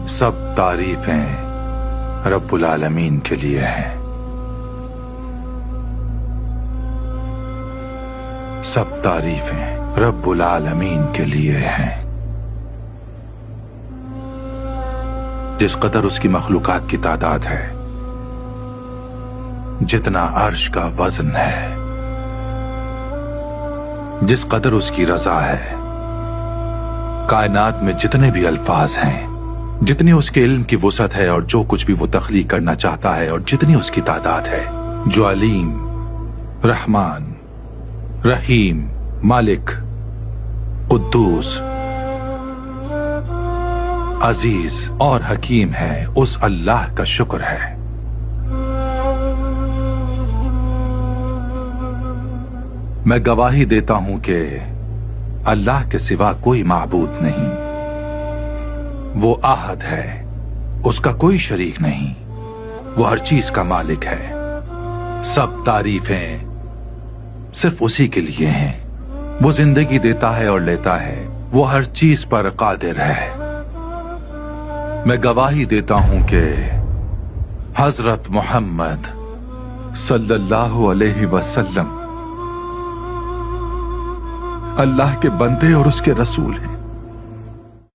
سب تعریفیں رب العالمین کے لیے ہیں، سب تعریفیں رب العالمین کے لیے ہیں۔ جس قدر اس کی مخلوقات کی تعداد ہے، جتنا عرش کا وزن ہے، جس قدر اس کی رضا ہے، کائنات میں جتنے بھی الفاظ ہیں، جتنی اس کے علم کی وسعت ہے اور جو کچھ بھی وہ تخلیق کرنا چاہتا ہے اور جتنی اس کی تعداد ہے، جو علیم، رحمان، رحیم، مالک، قدوس، عزیز اور حکیم ہے، اس اللہ کا شکر ہے۔ میں گواہی دیتا ہوں کہ اللہ کے سوا کوئی معبود نہیں، وہ احد ہے، اس کا کوئی شریک نہیں، وہ ہر چیز کا مالک ہے۔ سب تعریفیں صرف اسی کے لیے ہیں، وہ زندگی دیتا ہے اور لیتا ہے، وہ ہر چیز پر قادر ہے۔ میں گواہی دیتا ہوں کہ حضرت محمد صلی اللہ علیہ وسلم اللہ کے بندے اور اس کے رسول ہیں۔